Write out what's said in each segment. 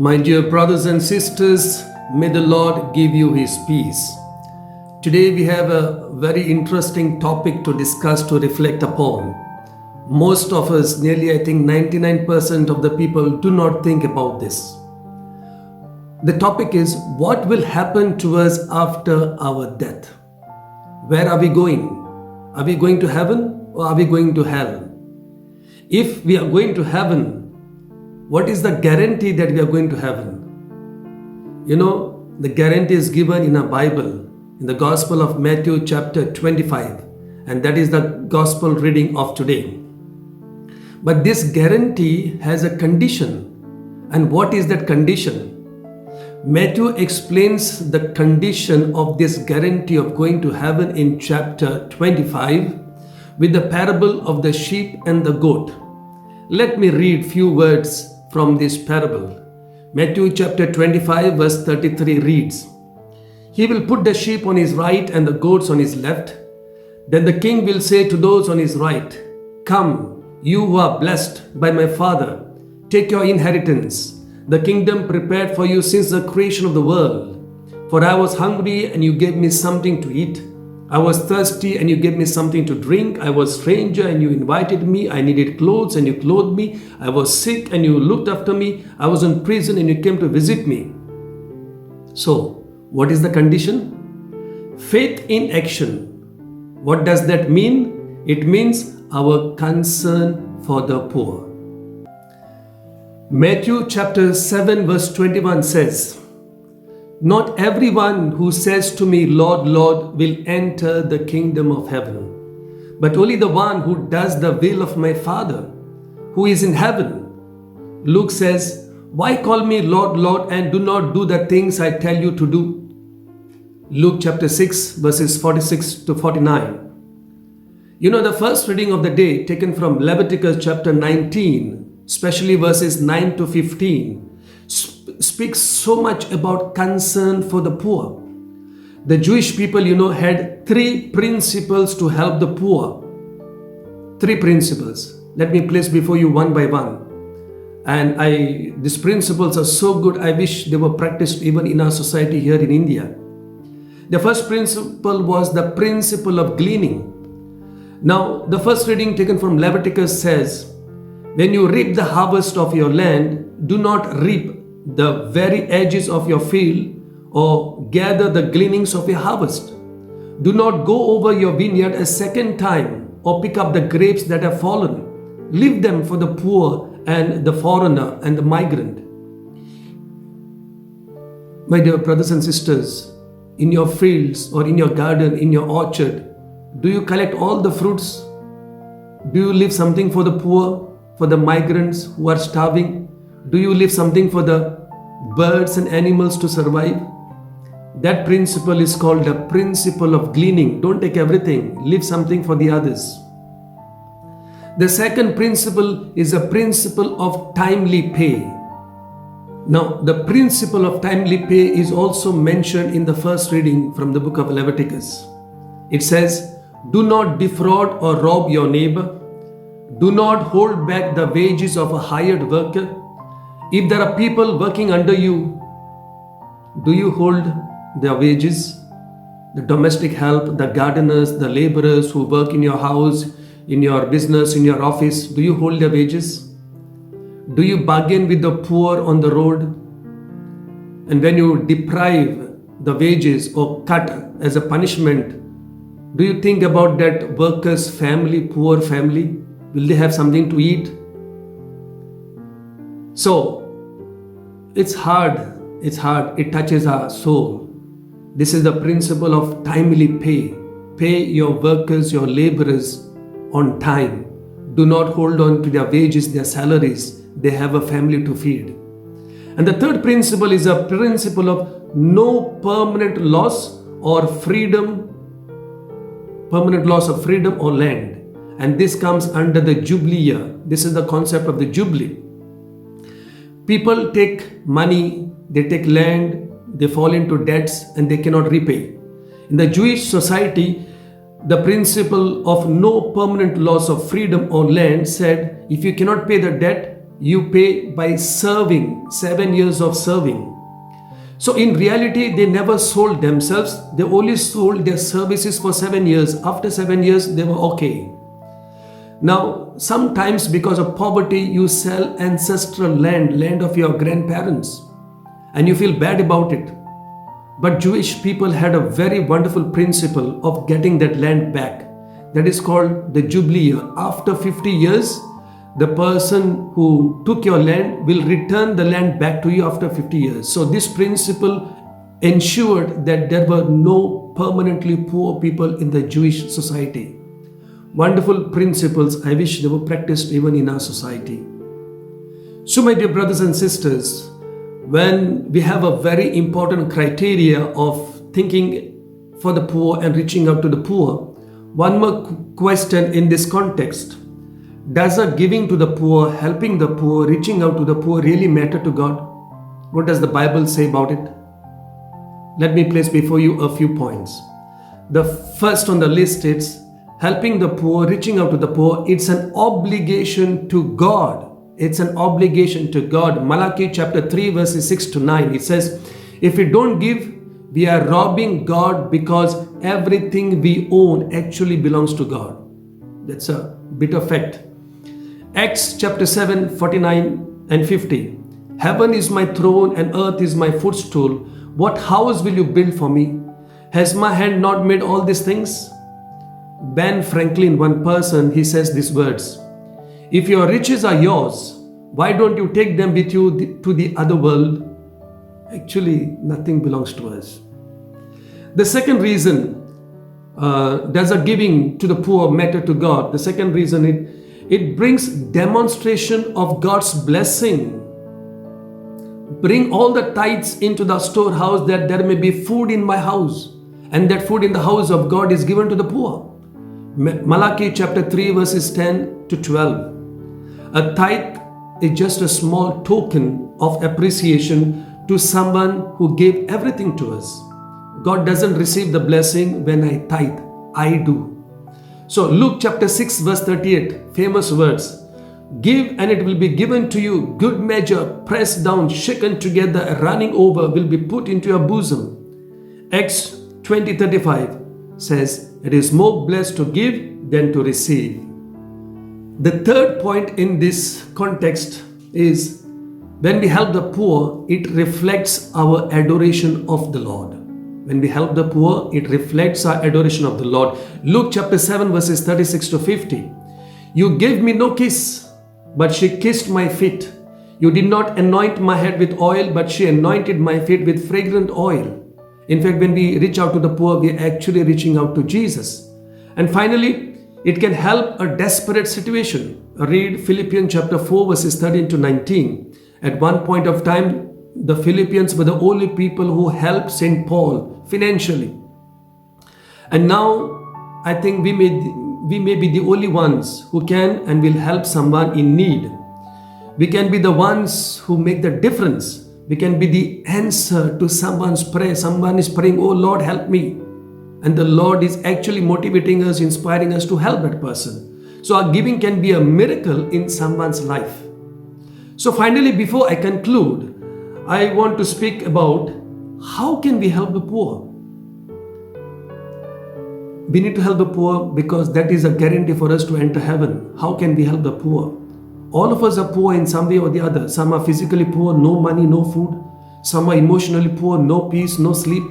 My dear brothers and sisters, may the Lord give you His peace. Today we have a very interesting topic to discuss, to reflect upon. Most of us, nearly I think 99% of the people do not think about this. The topic is, what will happen to us after our death? Where are we going? Are we going to heaven or are we going to hell? If we are going to heaven, what is the guarantee that we are going to heaven? You know, the guarantee is given in a Bible, in the Gospel of Matthew chapter 25, and that is the Gospel reading of today. But this guarantee has a condition. And what is that condition? Matthew explains the condition of this guarantee of going to heaven in chapter 25 with the parable of the sheep and the goat. Let me read few words from this parable. Matthew chapter 25 verse 33 reads, "He will put the sheep on his right and the goats on his left. Then the king will say to those on his right, 'Come, you who are blessed by my Father, take your inheritance, the kingdom prepared for you since the creation of the world. For I was hungry and you gave me something to eat. I was thirsty and you gave me something to drink. I was a stranger and you invited me. I needed clothes and you clothed me. I was sick and you looked after me. I was in prison and you came to visit me.'" So, what is the condition? Faith in action. What does that mean? It means our concern for the poor. Matthew chapter 7 verse 21 says, "Not everyone who says to me, 'Lord, Lord,' will enter the kingdom of heaven, but only the one who does the will of my Father who is in heaven." Luke says, "Why call me Lord, Lord, and do not do the things I tell you to do?" Luke chapter 6 verses 46 to 49. You know, the first reading of the day, taken from Leviticus chapter 19, especially verses 9 to 15, speaks so much about concern for the poor. The Jewish people, had three principles to help the poor. Three principles. Let me place before you one by one. And these principles are so good, I wish they were practiced even in our society here in India. The first principle was the principle of gleaning. Now, the first reading taken from Leviticus says, "When you reap the harvest of your land, do not reap the very edges of your field or gather the gleanings of your harvest. Do not go over your vineyard a second time or pick up the grapes that have fallen. Leave them for the poor and the foreigner and the migrant." My dear brothers and sisters, in your fields or in your garden, in your orchard, do you collect all the fruits? Do you leave something for the poor, for the migrants who are starving? Do you leave something for the birds and animals to survive? That principle is called the principle of gleaning. Don't take everything, leave something for the others. The second principle is a principle of timely pay. Now, the principle of timely pay is also mentioned in the first reading from the book of Leviticus. It says, "Do not defraud or rob your neighbor. Do not hold back the wages of a hired worker. If there are people working under you, do you hold their wages? The domestic help, the gardeners, the laborers who work in your house, in your business, in your office, do you hold their wages? Do you bargain with the poor on the road? And when you deprive the wages or cut as a punishment, do you think about that worker's family, poor family? Will they have something to eat?" So, it's hard, it touches our soul. This is the principle of timely pay. Pay your workers, your laborers on time. Do not hold on to their wages, their salaries. They have a family to feed. And the third principle is a principle of no permanent loss of freedom or land. And this comes under the Jubilee year. This is the concept of the Jubilee. People take money, they take land, they fall into debts and they cannot repay. In the Jewish society, the principle of no permanent loss of freedom or land said, if you cannot pay the debt, You pay by serving, 7 years of serving. So in reality, they never sold themselves. They only sold their services for 7 years. After 7 years, they were okay. Now, sometimes because of poverty, you sell ancestral land of your grandparents, and you feel bad about it. But Jewish people had a very wonderful principle of getting that land back. That is called the Jubilee year. After 50 years, the person who took your land will return the land back to you after 50 years. So this principle ensured that there were no permanently poor people in the Jewish society. Wonderful principles. I wish they were practiced even in our society. So my dear brothers and sisters, when we have a very important criteria of thinking for the poor and reaching out to the poor, one more question in this context: does our giving to the poor, helping the poor, reaching out to the poor really matter to God? What does the Bible say about it? Let me place before you a few points. The first on the list is helping the poor, reaching out to the poor. It's an obligation to God. It's an obligation to God. Malachi chapter 3 verses 6 to 9. It says, if we don't give, we are robbing God, because everything we own actually belongs to God. That's a bitter fact. Acts chapter 7, 49 and 50. Heaven is my throne and earth is my footstool. What house will you build for me? Has my hand not made all these things? Ben Franklin, one person, he says these words: if your riches are yours, why don't you take them with you to the other world? Actually, nothing belongs to us. The second reason, does a giving to the poor matter to God? The second reason, it brings demonstration of God's blessing. Bring all the tithes into the storehouse, that there may be food in my house, and that food in the house of God is given to the poor. Malachi chapter 3 verses 10 to 12. A tithe is just a small token of appreciation to someone who gave everything to us. God doesn't receive the blessing when I tithe. I do. So Luke chapter 6 verse 38, famous words: give and it will be given to you, good measure, pressed down, shaken together, running over, will be put into your bosom. Acts 20:35 says, it is more blessed to give than to receive. The third point in this context is, when we help the poor, it reflects our adoration of the Lord. When we help the poor, it reflects our adoration of the Lord. Luke chapter 7 verses 36 to 50. You gave me no kiss, but she kissed my feet. You did not anoint my head with oil, but she anointed my feet with fragrant oil. In fact, when we reach out to the poor, we are actually reaching out to Jesus. And finally, it can help a desperate situation. Read Philippians chapter 4 verses 13 to 19. At one point of time, the Philippians were the only people who helped St. Paul financially. And now, I think we may be the only ones who can and will help someone in need. We can be the ones who make the difference. We can be the answer to someone's prayer. Someone is praying, oh Lord, help me. And the Lord is actually motivating us, inspiring us to help that person. So our giving can be a miracle in someone's life. So finally, before I conclude, I want to speak about how can we help the poor. We need to help the poor because that is a guarantee for us to enter heaven. How can we help the poor? All of us are poor in some way or the other. Some are physically poor, no money, no food. Some are emotionally poor, no peace, no sleep.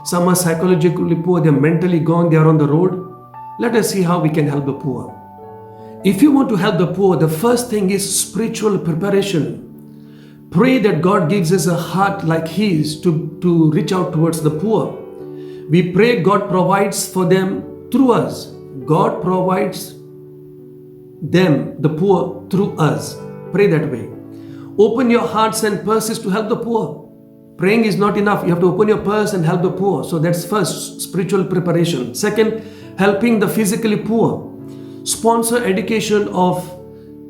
Some are psychologically poor, they're mentally gone, they are on the road. Let us see how we can help the poor. If you want to help the poor, the first thing is spiritual preparation. Pray that God gives us a heart like His to reach out towards the poor. We pray God provides for them through us. God provides them, the poor, through us. Pray that way. Open your hearts and purses to help the poor. Praying is not enough. You have to open your purse and help the poor. So that's first, spiritual preparation. Second, helping the physically poor. Sponsor education of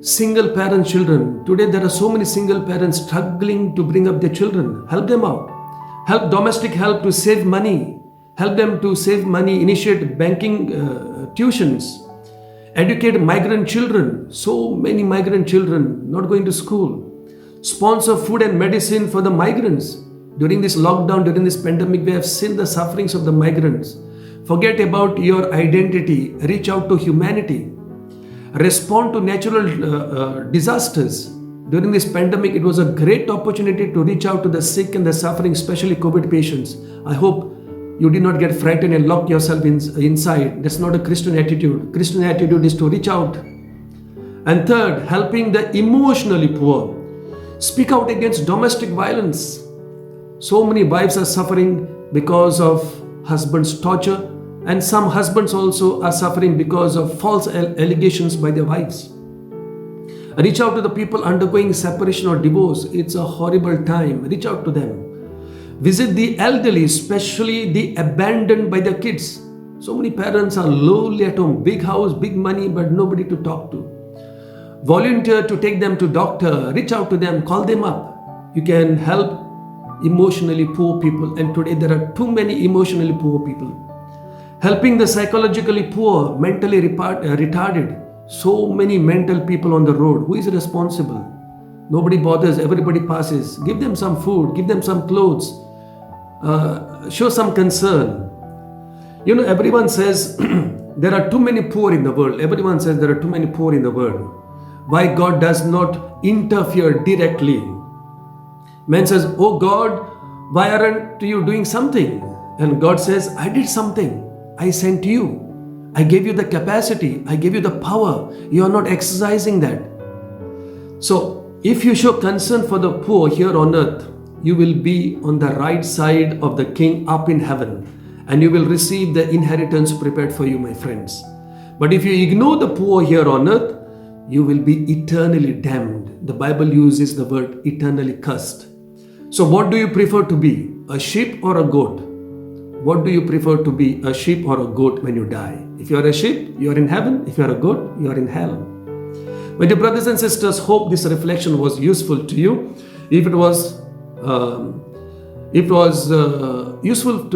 single parent children. Today there are so many single parents struggling to bring up their children. Help them out. Help domestic help to save money. Help them to save money. Initiate banking tuitions. Educate migrant children. So many migrant children not going to school. Sponsor food and medicine for the migrants. During this lockdown, during this pandemic, we have seen the sufferings of the migrants. Forget about your identity. Reach out to humanity. Respond to natural disasters. During this pandemic, it was a great opportunity to reach out to the sick and the suffering, especially COVID patients. I hope you did not get frightened and lock yourself inside. That's not a Christian attitude. Christian attitude is to reach out. And third, helping the emotionally poor. Speak out against domestic violence. So many wives are suffering because of husband's torture, and some husbands also are suffering because of false allegations by their wives. Reach out to the people undergoing separation or divorce. It's a horrible time. Reach out to them. Visit the elderly, especially the abandoned by their kids. So many parents are lonely at home. Big house, big money, but nobody to talk to. Volunteer to take them to doctor. Reach out to them. Call them up. You can help emotionally poor people. And today there are too many emotionally poor people. Helping the psychologically poor, mentally retarded. So many mental people on the road. Who is responsible? Nobody bothers. Everybody passes. Give them some food. Give them some clothes. Show some concern. You know, everyone says there are too many poor in the world. Everyone says there are too many poor in the world. Why God does not interfere directly? Man says, oh God, why aren't you doing something? And God says, I did something. I sent you. I gave you the capacity. I gave you the power. You are not exercising that. So, if you show concern for the poor here on earth, you will be on the right side of the King up in heaven, and you will receive the inheritance prepared for you, my friends. But if you ignore the poor here on earth, you will be eternally damned. The Bible uses the word eternally cursed. So what do you prefer to be? A sheep or a goat? What do you prefer to be, a sheep or a goat when you die? If you are a sheep, you are in heaven. If you are a goat, you are in hell. My dear brothers and sisters, hope this reflection was useful to you. If it was useful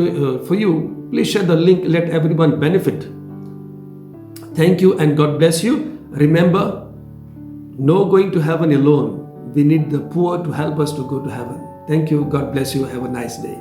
for you, please share the link. Let everyone benefit. Thank you and God bless you. Remember, no going to heaven alone. We need the poor to help us to go to heaven. Thank you. God bless you. Have a nice day.